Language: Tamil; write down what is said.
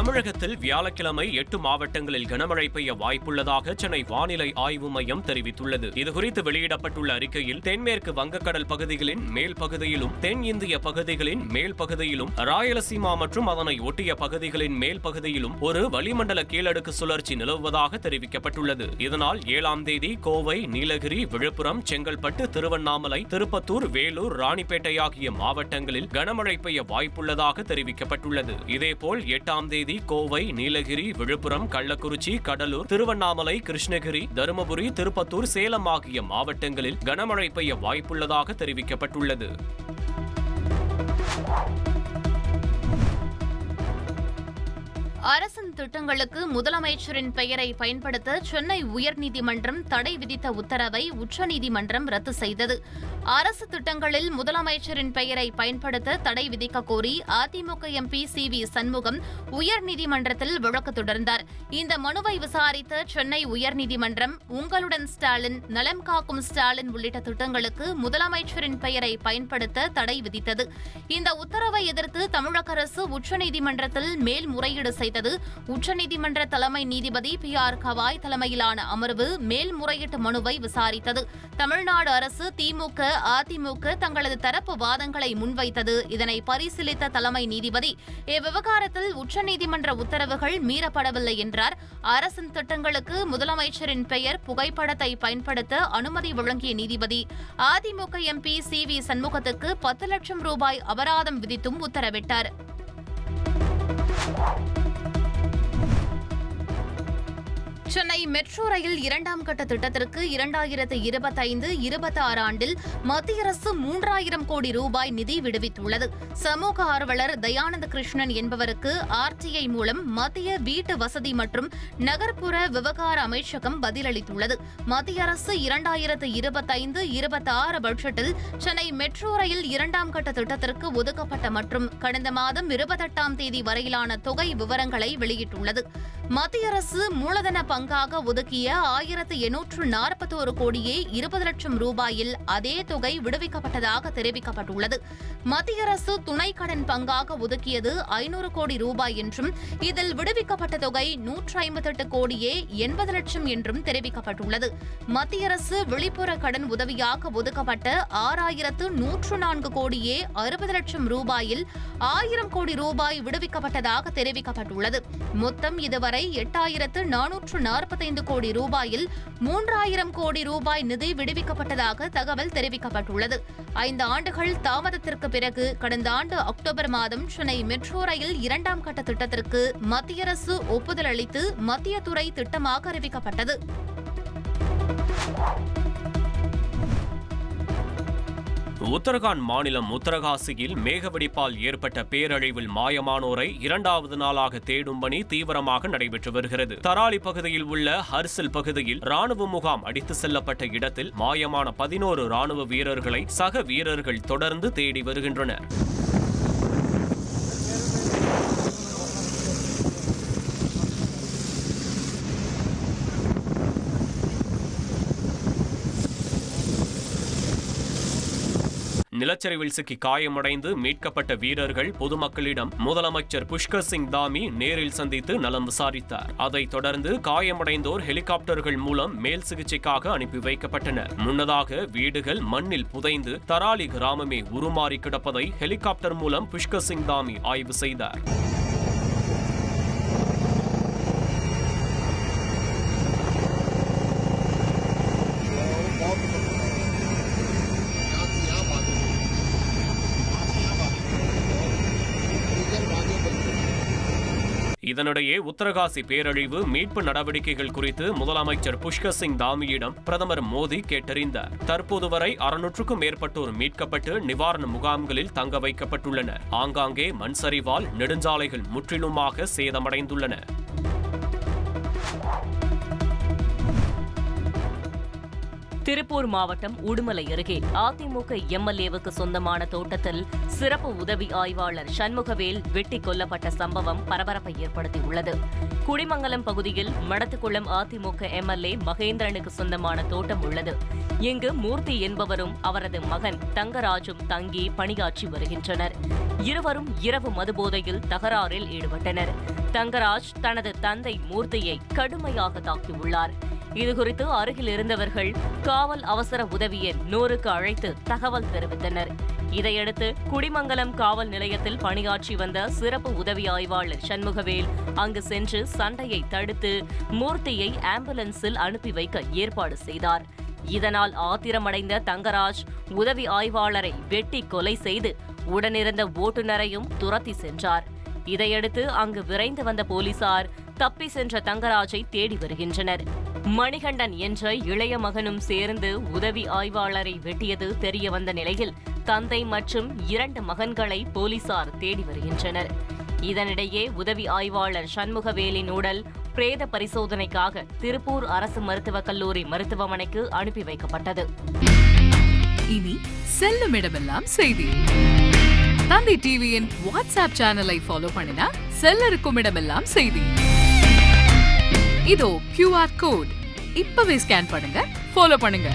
தமிழகத்தில் வியாழக்கிழமை 8 மாவட்டங்களில் கனமழை பெய்ய வாய்ப்புள்ளதாக சென்னை வானிலை ஆய்வு மையம் தெரிவித்துள்ளது. இதுகுறித்து வெளியிடப்பட்டுள்ள அறிக்கையில் தென்மேற்கு வங்கக்கடல் பகுதிகளின் மேல் பகுதியிலும் தென் இந்திய பகுதிகளின் மேல் பகுதியிலும் ராயலசீமா மற்றும் அதனை ஒட்டிய பகுதிகளின் மேல் பகுதியிலும் ஒரு வளிமண்டல கீழடுக்கு சுழற்சி நிலவுவதாக தெரிவிக்கப்பட்டுள்ளது. இதனால் 7ஆம் தேதி கோவை, நீலகிரி, விழுப்புரம், செங்கல்பட்டு, திருவண்ணாமலை, திருப்பத்தூர், வேலூர், ராணிப்பேட்டை ஆகிய மாவட்டங்களில் கனமழை பெய்ய வாய்ப்புள்ளதாக தெரிவிக்கப்பட்டுள்ளது. இதேபோல் 8ஆம் தேதி கோவை, நீலகிரி, விழுப்புரம், கள்ளக்குறிச்சி, கடலூர், திருவண்ணாமலை, கிருஷ்ணகிரி, தருமபுரி, திருப்பத்தூர், சேலம் ஆகிய மாவட்டங்களில் கனமழை பெய்ய வாய்ப்புள்ளதாக தெரிவிக்கப்பட்டுள்ளது. அரசின் திட்டங்களுக்கு முதலமைச்சரின் பெயரை பயன்படுத்த சென்னை உயர்நீதிமன்றம் தடை விதித்த உத்தரவை உச்சநீதிமன்றம் ரத்து செய்தது. அரசு திட்டங்களில் முதலமைச்சரின் பெயரை பயன்படுத்த தடை விதிக்க கோரி அதிமுக எம்பி CV சண்முகம் உயர்நீதிமன்றத்தில் வழக்கு தொடர்ந்தார். இந்த மனுவை விசாரித்த சென்னை உயர்நீதிமன்றம் உங்களுடன் ஸ்டாலின், நலம் காக்கும் ஸ்டாலின் உள்ளிட்ட திட்டங்களுக்கு முதலமைச்சரின் பெயரை பயன்படுத்த தடை விதித்தது. இந்த உத்தரவை எதிர்த்து தமிழக அரசு உச்சநீதிமன்றத்தில் மேல்முறையீடு செய்தது. உச்சநீதிமன்ற தலைமை நீதிபதி PR கவாய் தலைமையிலான அமர்வு மேல்முறையீட்டு மனுவை விசாரித்தது. தமிழ்நாடு அரசு, திமுக, அதிமுக தங்களது தரப்பு வாதங்களை முன்வைத்தது. இதனை பரிசீலித்த தலைமை நீதிபதி இவ்விவகாரத்தில் உச்சநீதிமன்ற உத்தரவுகள் மீறப்படவில்லை என்றார். அரசின் திட்டங்களுக்கு முதலமைச்சரின் பெயர், புகைப்படத்தை பயன்படுத்த அனுமதி வழங்கிய நீதிபதி அதிமுக MP CV சண்முகத்துக்கு 10 லட்சம் ரூபாய் அபராதம் விதித்தும் உத்தரவிட்டார். சென்னை மெட்ரோ ரயில் 2ஆம் கட்ட திட்டத்திற்கு 2025-26 ஆண்டில் மத்திய அரசு 3000 கோடி ரூபாய் நிதி விடுவித்துள்ளது. சமூக ஆர்வலர் தயானந்த கிருஷ்ணன் என்பவருக்கு RTI மூலம் மத்திய வீட்டு வசதி மற்றும் நகர்ப்புற விவகார அமைச்சகம் பதிலளித்துள்ளது. மத்திய அரசு 2025-26 பட்ஜெட்டில் சென்னை மெட்ரோ ரயில் 2ஆம் கட்ட திட்டத்திற்கு ஒதுக்கப்பட்ட மற்றும் கடந்த மாதம் 28ஆம் தேதி வரையிலான தொகை விவரங்களை வெளியிட்டுள்ளது. மத்திய அரசு மூலதன பங்காக ஒதுக்கிய 1841 கோடியே 20 லட்சம் ரூபாயில் அதே தொகை விடுவிக்கப்பட்டதாக தெரிவிக்கப்பட்டுள்ளது. மத்திய அரசு துணை கடன் பங்காக ஒதுக்கியது 500 கோடி ரூபாய் என்றும் இதில் விடுவிக்கப்பட்ட தொகை 158 கோடியே 80 லட்சம் என்றும் தெரிவிக்கப்பட்டுள்ளது. மத்திய அரசு வெளிப்புற கடன் உதவியாக ஒதுக்கப்பட்ட 6104 கோடியே 60 லட்சம் ரூபாயில் 1000 கோடி ரூபாய் விடுவிக்கப்பட்டதாக தெரிவிக்கப்பட்டுள்ளது. மொத்தம் இதுவரை 8445 கோடி ரூபாயில் 3000 கோடி ரூபாய் நிதி விடுவிக்கப்பட்டதாக தகவல் தெரிவிக்கப்பட்டுள்ளது. 5 ஆண்டுகள் தாமதத்திற்கு பிறகு கடந்த ஆண்டு அக்டோபர் மாதம் சென்னை மெட்ரோ ரயில் 2ஆம் கட்ட திட்டத்திற்கு மத்திய அரசு ஒப்புதல் அளித்து மத்திய துறை திட்டமாக அறிவிக்கப்பட்டது. உத்தரகாண்ட் மாநிலம் உத்தரகாசியில் மேகவெடிப்பால் ஏற்பட்ட பேரழிவில் மாயமானோரை 2வது நாளாக தேடும் பணி தீவிரமாக நடைபெற்று வருகிறது. தராலி பகுதியில் உள்ள ஹர்சில் பகுதியில் ராணுவ முகாம் அடித்து செல்லப்பட்ட இடத்தில் மாயமான 11 ராணுவ வீரர்களை சக வீரர்கள் தொடர்ந்து தேடி வருகின்றனர். நிலச்சரிவில் சிக்கி காயமடைந்து மீட்கப்பட்ட வீரர்கள் பொதுமக்களிடம் முதலமைச்சர் புஷ்கர் சிங் தாமி நேரில் சந்தித்து நலம் விசாரித்தார். அதைத் தொடர்ந்து காயமடைந்தோர் ஹெலிகாப்டர்கள் மூலம் மேல் சிகிச்சைக்காக அனுப்பி வைக்கப்பட்டனர். முன்னதாக வீடுகள் மண்ணில் புதைந்து தராலி கிராமமே உருமாறி கிடப்பதை ஹெலிகாப்டர் மூலம் புஷ்கர் சிங் தாமி ஆய்வு செய்தார். இதனிடையே உத்தரகாசி பேரழிவு மீட்பு நடவடிக்கைகள் குறித்து முதலமைச்சர் புஷ்கர் சிங் தாமியிடம் பிரதமர் மோடி கேட்டறிந்தார். தற்போது வரை 600க்கும் மேற்பட்டோர் மீட்கப்பட்டு நிவாரண முகாம்களில் தங்க வைக்கப்பட்டுள்ளனர். ஆங்காங்கே மண் சரிவால் நெடுஞ்சாலைகள் முற்றிலுமாக சேதமடைந்துள்ளன. திருப்பூர் மாவட்டம் உடுமலை அருகே அதிமுக எம்எல்ஏவுக்கு சொந்தமான தோட்டத்தில் சிறப்பு உதவி ஆய்வாளர் சண்முகவேல் வெட்டிக் கொல்லப்பட்ட சம்பவம் பரபரப்பை ஏற்படுத்தியுள்ளது. குடிமங்கலம் பகுதியில் மடத்துக்குளம் அதிமுக எம்எல்ஏ மகேந்திரனுக்கு சொந்தமான தோட்டம் உள்ளது. இங்கு மூர்த்தி என்பவரும் அவரது மகன் தங்கராஜும் தங்கி பணியாற்றி வருகின்றனர். இருவரும் இரவு மதுபோதையில் தகராறில் ஈடுபட்டனர். தங்கராஜ் தனது தந்தை மூர்த்தியை கடுமையாக தாக்கியுள்ளார். இதுகுறித்து அருகில் இருந்தவர்கள் காவல் அவசர உதவி எண் 100க்கு அழைத்து தகவல் தெரிவித்தனர். இதையடுத்து குடிமங்கலம் காவல் நிலையத்தில் பணியாற்றி வந்த சிறப்பு உதவி ஆய்வாளர் சண்முகவேல் அங்கு சென்று சண்டையை தடுத்து மூர்த்தியை ஆம்புலன்ஸில் அனுப்பி வைக்க ஏற்பாடு செய்தார். இதனால் ஆத்திரமடைந்த தங்கராஜ் உதவி ஆய்வாளரை வெட்டி கொலை செய்து உடனிருந்த ஓட்டுநரையும் துரத்தி சென்றார். இதையடுத்து அங்கு விரைந்து வந்த போலீசார் தப்பி சென்ற தங்கராஜை தேடி வருகின்றனர். மணிகண்டன் என்ற இளைய மகனும் சேர்ந்து உதவி ஆய்வாளரை வெட்டியது தெரியவந்த நிலையில் தந்தை மற்றும் 2 மகன்களை போலீசார் தேடி வருகின்றனர். இதனிடையே உதவி ஆய்வாளர் சண்முகவேலின் உடல் பிரேத பரிசோதனைக்காக திருப்பூர் அரசு மருத்துவக் கல்லூரி மருத்துவமனைக்கு அனுப்பி வைக்கப்பட்டது. இனி செல்லும் இடமெல்லாம் செய்தி. தந்தி டிவியின் வாட்ஸ்அப் சேனலை ஃபாலோ பண்ணினா செல்ல இருக்கும் இடமெல்லாம் செய்தி. இதோ QR கோட் இப்பவே ஸ்கேன் பண்ணுங்க, ஃபாலோ பண்ணுங்க.